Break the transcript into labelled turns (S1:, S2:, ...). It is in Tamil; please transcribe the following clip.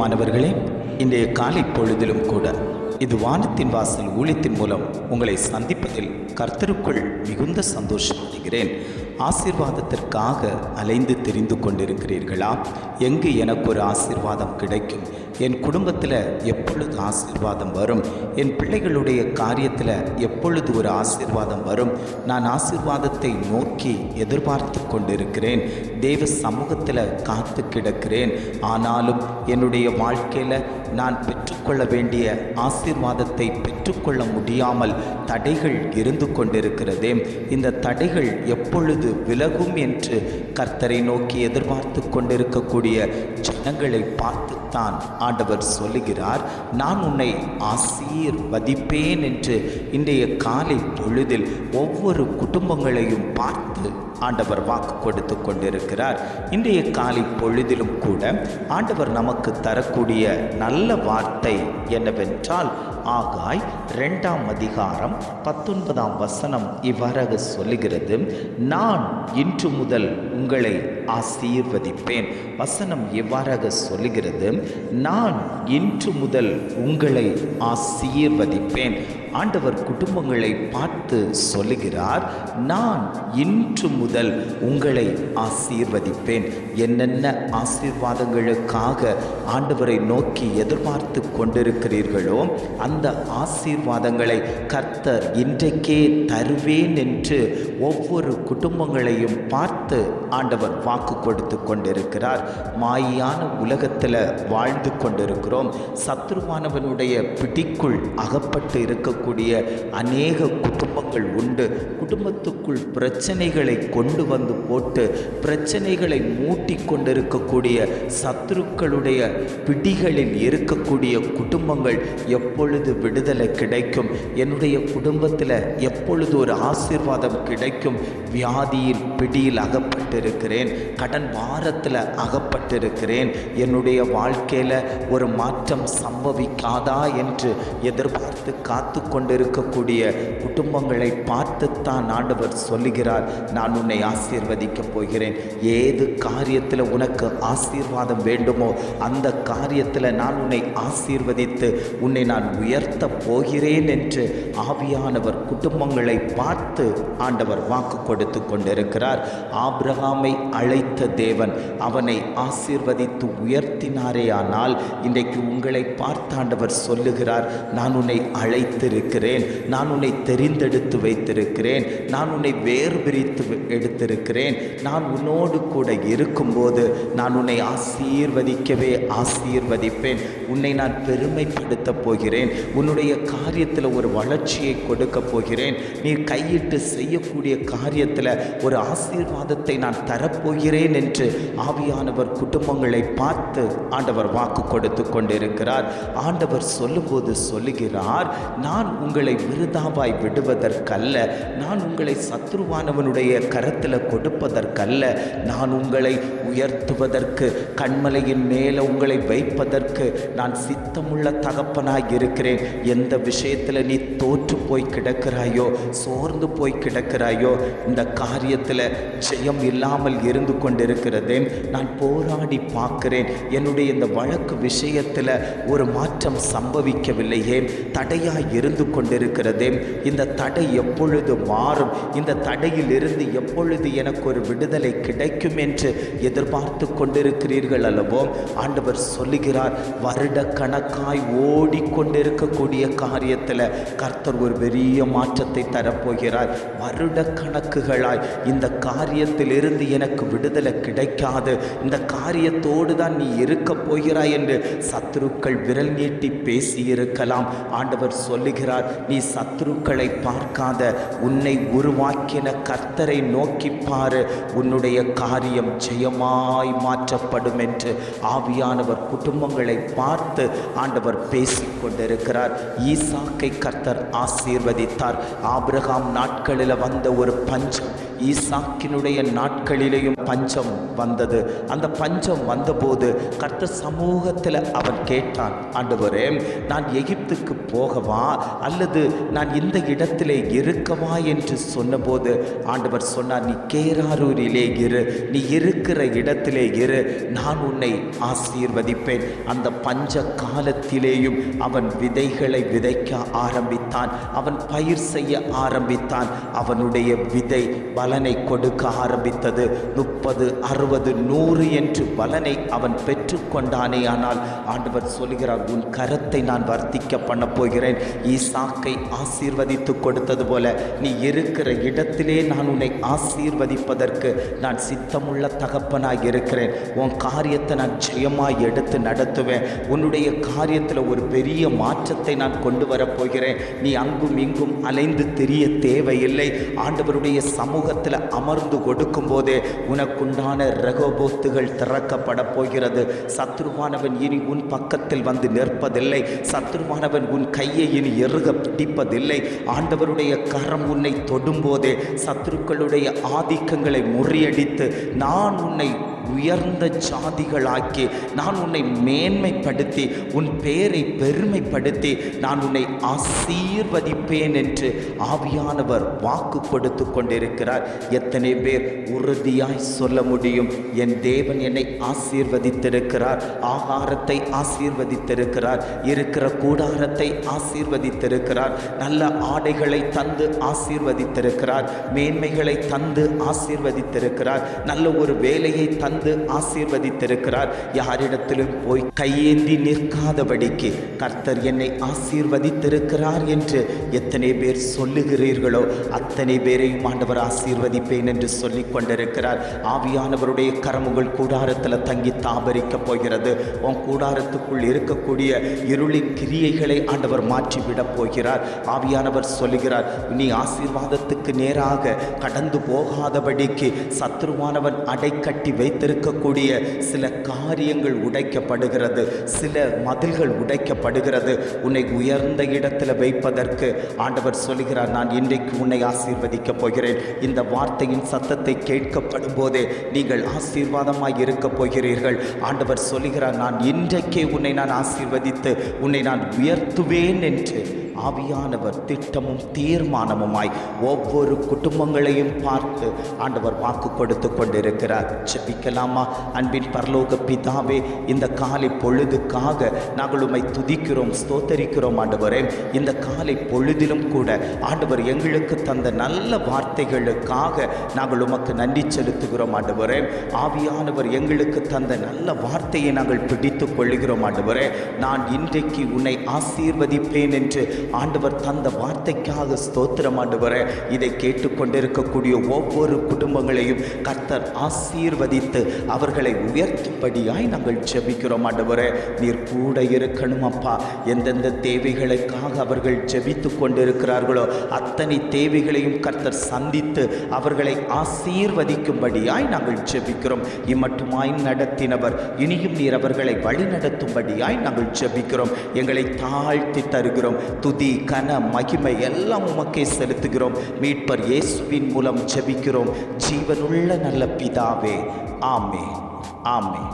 S1: பிரியமானவர்களே, இன்றைய காலை பொழுதிலும் கூட இது வானத்தின் வாசல் ஊழியத்தின் மூலம் உங்களை சந்திப்பதில் கர்த்தருக்குள் மிகுந்த சந்தோஷம் அடைகிறேன். ஆசீர்வாதத்திற்காக அலைந்து தெரிந்து கொண்டிருக்கிறீர்களா? எங்கு எனக்கு ஒரு ஆசீர்வாதம் கிடைக்கும்? என் குடும்பத்தில் எப்பொழுது ஆசீர்வாதம் வரும்? என் பிள்ளைகளுடைய காரியத்தில் எப்பொழுது ஒரு ஆசீர்வாதம் வரும்? நான் ஆசீர்வாதத்தை நோக்கி எதிர்பார்த்து கொண்டிருக்கிறேன். தேவ சமூகத்தில் காத்து கிடக்கிறேன். ஆனாலும் என்னுடைய வாழ்க்கையில் நான் பெற்றுக்கொள்ள வேண்டிய ஆசீர்வாதத்தை பெற்றுக்கொள்ள முடியாமல் தடைகள் இருந்து கொண்டிருக்கிறதே. இந்த தடைகள் எப்பொழுது விலகும் என்று கர்த்தரை நோக்கி எதிர்பார்த்து கொண்டிருக்கக்கூடிய ஜனங்களை பார்த்துத்தான் ஆண்டவர் சொல்லுகிறார், நான் உன்னை ஆசீர்வதிப்பேன் என்று. இன்றைய காலை பொழுதில் ஒவ்வொரு குடும்பங்களையும் பார்த்து ஆண்டவர் வாக்கு கொடுத்து கொண்டிருக்கிறார். இன்றைய காலை பொழுதிலும் கூட ஆண்டவர் நமக்கு தரக்கூடிய நல்ல வார்த்தை என்னவென்றால், ஆகாய் 2ஆம் அதிகாரம் 19ஆம் வசனம் இவ்வாறாக சொல்லுகிறது, நான் இன்று முதல் உங்களை ஆசீர்வதிப்பேன். வசனம் எவ்வாறாக சொல்லுகிறது, நான் இன்று முதல் உங்களை ஆசீர்வதிப்பேன். ஆண்டவர் குடும்பங்களை பார்த்து சொல்லுகிறார், நான் இன்று முதல் உங்களை ஆசீர்வதிப்பேன். என்னென்ன ஆசீர்வாதங்களுக்காக ஆண்டவரை நோக்கி எதிர்பார்த்து கொண்டிருக்கிறீர்களோ அந்த ஆசீர்வாதங்களை கர்த்தர் இன்றைக்கே தருவேன் என்று ஒவ்வொரு குடும்பங்களையும் பார்த்து ஆண்டவர் வாக்கு கொடுத்து கொண்டிருக்கிறார். மாயான உலகத்தில் வாழ்ந்து கொண்டிருக்கிறோம். சத்துருவானவனுடைய பிடிக்குள் அகப்பட்டு இருக்கக்கூடிய அநேக குடும்பங்கள் உண்டு. குடும்பத்துக்குள் பிரச்சனைகளை கொண்டு வந்து போட்டு பிரச்சனைகளை மூட்டி கொண்டிருக்கக்கூடிய சத்துருக்களுடைய பிடிகளில் இருக்கக்கூடிய குடும்பங்கள் எப்பொழுது விடுதலை கிடைக்கும்? என்னுடைய குடும்பத்தில் எப்பொழுது ஒரு ஆசீர்வாதம் கிடைக்கும்? வியாதியின் பிடியில் அகப்பட்டிருக்கிறேன், கடன் பாரத்தில் அகப்பட்டிருக்கிறேன், என்னுடைய வாழ்க்கையில் ஒரு மாற்றம் சம்பவிக்காதா என்று எதிர்பார்த்து காத்து கொண்டிருக்கக்கூடிய குடும்பங்களை பார்த்துத்தான் ஆண்டவர் சொல்லுகிறார், நான் உன்னை ஆசீர்வதிக்கப் போகிறேன். ஏது காரியத்தில் உனக்கு ஆசீர்வாதம் வேண்டுமோ அந்த காரியத்தில் நான் உன்னை ஆசீர்வதித்து உன்னை நான் உயர்த்த போகிறேன் என்று ஆவியானவர் குடும்பங்களை பார்த்து ஆண்டவர் வாக்கு கொடுத்து கொண்டிருக்கிறார். ஆபிரகாமை அழைத்த தேவன் அவனை ஆசீர்வதித்து உயர்த்தினாரே. ஆனால் இன்றைக்கு உங்களை பார்த்து ஆண்டவர் சொல்லுகிறார், நான் உன்னை அழைத்திருக்கிறேன், நான் உன்னை தெரிந்தெடுத்து வைத்திருக்கிறேன், நான் உன்னை வேறு பிரித்து எடுத்திருக்கிறேன். நான் உன்னோடு கூட இருக்கும்போது நான் உன்னை ஆசீர்வதிக்கவே ஆசீர்வதிப்பேன். உன்னை நான் பெருமைப்படுத்த போகிறேன். உன்னுடைய காரியத்தில் ஒரு வளர்ச்சியை கொடுக்க போகிறேன். நீ கையிட்டு செய்யக்கூடிய காரியத்தில் ஒரு ஆசீர்வாதத்தை நான் தரப்போகிறேன் என்று ஆவியானவர் குடும்பங்களை பார்த்து ஆண்டவர் வாக்கு கொடுத்து கொண்டிருக்கிறார். ஆண்டவர் சொல்லும்போது சொல்லுகிறார், நான் உங்களை விருதாவாய் விடுவதற்கல்ல, நான் உங்களை சத்ருவானவனுடைய கரத்தில் கொடுப்பதற்கல்ல, நான் உங்களை உயர்த்துவதற்கு, கண்மலையின் மேலே உங்களை வைப்பதற்கு நான் சித்தமுள்ள தகப்பனாய் இருக்கிறேன். எந்த விஷயத்தில் நீ தோற்று போய் கிடக்கிறாயோ, சோர்ந்து போய் கிடக்கிறாயோ, இந்த காரியத்தில் ஜெயம் இல்லாமல் இருந்து கொண்டிருக்கிறதே, நான் போராடி பார்க்கிறேன். என்னுடைய இந்த வழக்கு விஷயத்தில் ஒரு மாற்றம் சம்பவிக்கவில்லையே, தடையாய் இருந்து கொண்டிருக்கிறதே, இந்த தடை எப்பொழுது மாறும்? இந்த தடையில் இருந்து எப்பொழுது எனக்கு ஒரு விடுதலை கிடைக்கும் என்று எதிர்பார்த்து கொண்டிருக்கிறீர்கள் அல்லவோ? ஆண்டவர் சொல்லுகிறார், வருட கணக்காய் ஓடிக்கொண்டிருக்கக்கூடிய காரியத்தில் கர்த்தர் ஒரு பெரிய மாற்றத்தை தரப்போகிறார். வருட கணக்குகளாய் இந்த காரியத்தில் இருந்து எனக்கு விடுதலை கிடைக்காது, இந்த காரியத்தோடு தான் நீ இருக்க போகிறாய் என்று சத்துருக்கள் விரல் நீட்டி பேசியிருக்கலாம். ஆண்டவர் சொல்லுகிறார், நீ சத்துருக்களை பார்க்காத, உன்னை உருவாக்கின கர்த்தரை நோக்கி பாரு, உன்னுடைய காரியம் ஜெயமாய் மாற்றப்படும் என்று ஆவியானவர் குடும்பங்களை பார்த்து ஆண்டவர் பேசிக் கொண்டிருக்கிறார். ஈசாக்கை கர்த்தர் ஆசீர்வதித்தார். ஆபிரகாம் நாட்களில் வந்த ஒரு பஞ்சம் ஈசாக்கினுடைய நாட்கள் நாட்களிலேயும் பஞ்சம் வந்தது. அந்த பஞ்சம் வந்தபோது கர்த்தர் சமூகத்தில் அவன் கேட்டான், ஆண்டவரே, நான் எகிப்துக்கு போகவா அல்லது நான் இந்த இடத்திலே இருக்கவா என்று சொன்னபோது ஆண்டவர் சொன்னார், நீ கேராரூரிலே இரு, நீ இருக்கிற இடத்திலே இரு, நான் உன்னை ஆசீர்வதிப்பேன். அந்த பஞ்ச காலத்திலேயும் அவன் விதைகளை விதைக்க ஆரம்பித்தான். அவன் பயிர் செய்ய ஆரம்பித்தான். அவனுடைய விதை பலனை கொடுக்க ஆரம்பித்தது. 30, 60, 100 என்று பலனை அவன் பெற்றுக்கொண்டானே. ஆனால் ஆண்டவர் சொல்கிறார், உன் கரத்தை நான் வர்த்திக்க பண்ண போகிறேன். ஈசாக்கை ஆசீர்வதித்து கொடுத்தது போல நீ இருக்கிற இடத்திலே நான் உன்னை ஆசீர்வதிப்பதற்கு நான் சித்தமுள்ள தகப்பனாய் இருக்கிறேன். உன் காரியத்தை நான் ஜெயமாய் எடுத்து நடத்துவேன். உன்னுடைய காரியத்தில் ஒரு பெரிய மாற்றத்தை நான் கொண்டு வரப்போகிறேன். நீ அங்கும் இங்கும் அலைந்து தெரிய தேவையில்லை. ஆண்டவருடைய சமூகத்தில் அமர்ந்து கொடுக்கும் போதே உனக்குண்டான ரெகோபோத்துகள் திறக்கப்பட போகிறது. சத்ருவானவன் இனி உன் பக்கத்தில் வந்து நிற்பதில்லை. சத்ருவானவன் உன் கையை இனி எருக பிடிப்பதில்லை. ஆண்டவருடைய கரம் உன்னை தொடும்போதே சத்துருக்களுடைய ஆதிக்கங்களை முறியடித்து நான் உன்னை உயர்ந்த ஜாதிகளாக்கி, நான் உன்னை மேன்மைப்படுத்தி, உன் பெயரை பெருமைப்படுத்தி நான் உன்னை ஆசீர்வதிப்பேன் என்று ஆவியானவர் வாக்கு கொடுத்து கொண்டிருக்கிறார். எத்தனை பேர் உறுதியாய் சொல்ல முடியும், என் தேவன் என்னை ஆசீர்வதித்திருக்கிறார், ஆகாரத்தை ஆசீர்வதித்திருக்கிறார், இருக்கிற கூடாரத்தை ஆசீர்வதித்திருக்கிறார், நல்ல ஆடைகளை தந்து ஆசீர்வதித்திருக்கிறார், மேன்மைகளை தந்து ஆசீர்வதித்திருக்கிறார், நல்ல ஒரு வேலையை தந்து ஆசீர்வதித்திருக்கிறார். யாரிடத்திலும் போய் கையேந்தி நிற்காதபடிக்கு கர்த்தர் என்னை ஆசீர்வதித்திருக்கிறார் என்று எத்தனை பேர் சொல்லுகிறீர்களோ அத்தனை பேரையும் ஆண்டவர் ஆசீர்வதிப்பேன் என்று சொல்லிக் கொண்டிருக்கிறார். ஆவியானவருடைய கரமுகள் கூடாரத்தில் தங்கி தாபரிக்க போகிறது. உன் கூடாரத்துக்குள் இருக்கக்கூடிய இருளின் கிரியைகளை ஆண்டவர் மாற்றிவிடப் போகிறார். ஆவியானவர் சொல்லுகிறார், நீ ஆசீர்வாதத்துக்கு நேராக கடந்து போகாதபடிக்கு சத்ருவானவன் அடைக்கட்டி வைத்திருக்கக்கூடிய சில காரியங்கள் உடைக்கப்படுகிறது, சில மதில்கள் உடைக்கப்படுகிறது. உன்னை உயர்ந்த இடத்தில் வைப்பதற்கு ஆண்டவர் சொல்கிறார், நான் இன்றைக்கு உன்னை ஆசீர்வதிக்க போகிறேன். இந்த வார்த்தையின் சத்தத்தை கேட்கப்படும் போதே நீங்கள் ஆசீர்வாதமாய் இருக்க போகிறீர்கள். ஆண்டவர் சொல்கிறார், நான் இன்றைக்கே உன்னை நான் ஆசீர்வதித்து உன்னை நான் உயர்த்துவேன் என்று ஆவியானவர் திட்டமும் தீர்மானமுமாய் ஒவ்வொரு குடும்பங்களையும் பார்த்து ஆண்டவர் வாக்கு கொடுத்து கொண்டிருக்கிறார். ஜெபிக்கலாமா? அன்பின் பரலோக பிதாவே, இந்த காலை பொழுதுக்காக நாங்கள் உம்மை துதிக்கிறோம், ஸ்தோத்தரிக்கிறோம். ஆண்டவரே, இந்த காலை பொழுதிலும் கூட ஆண்டவர் எங்களுக்கு தந்த நல்ல வார்த்தைகளுக்காக நாங்கள் உமக்கு நன்றி செலுத்துகிறோம். ஆண்டவரே, ஆவியானவர் எங்களுக்கு தந்த நல்ல வார்த்தையை நாங்கள் பிடித்து கொள்ளுகிறோம். ஆண்டவரே, நான் இன்றைக்கு உன்னை ஆசீர்வதிப்பேன் என்று ஆண்டவர் தந்த வார்த்தைக்காக ஸ்தோத்திரம். ஆண்டவரே, இதை கேட்டுக்கொண்டிருக்கக்கூடிய ஒவ்வொரு குடும்பங்களையும் கர்த்தர் ஆசீர்வதித்து அவர்களை உயர்த்தும்படியாய் நாங்கள் ஜெபிக்கிறோம். ஆண்டவரே, நீர் கூட இருக்கணும் அப்பா. எந்தெந்த தேவைகளுக்காக அவர்கள் ஜெபித்து கொண்டிருக்கிறார்களோ அத்தனை தேவைகளையும் கர்த்தர் சந்தித்து அவர்களை ஆசீர்வதிக்கும்படியாய் நாங்கள் ஜெபிக்கிறோம். இம்மட்டுமாய் நடத்தினவர் இனியும் நீர் அவர்களை வழி நடத்தும்படியாய் நாங்கள் ஜெபிக்கிறோம். எங்களை தாழ்த்தி தருகிறோம். துதி, கன, மகிமை எல்லாம் உமக்கே செலுத்துகிறோம். மீட்பர் இயேசுவின் மூலம் ஜெபிக்கிறோம் ஜீவனுள்ள நல்ல பிதாவே. ஆமென், ஆமென்.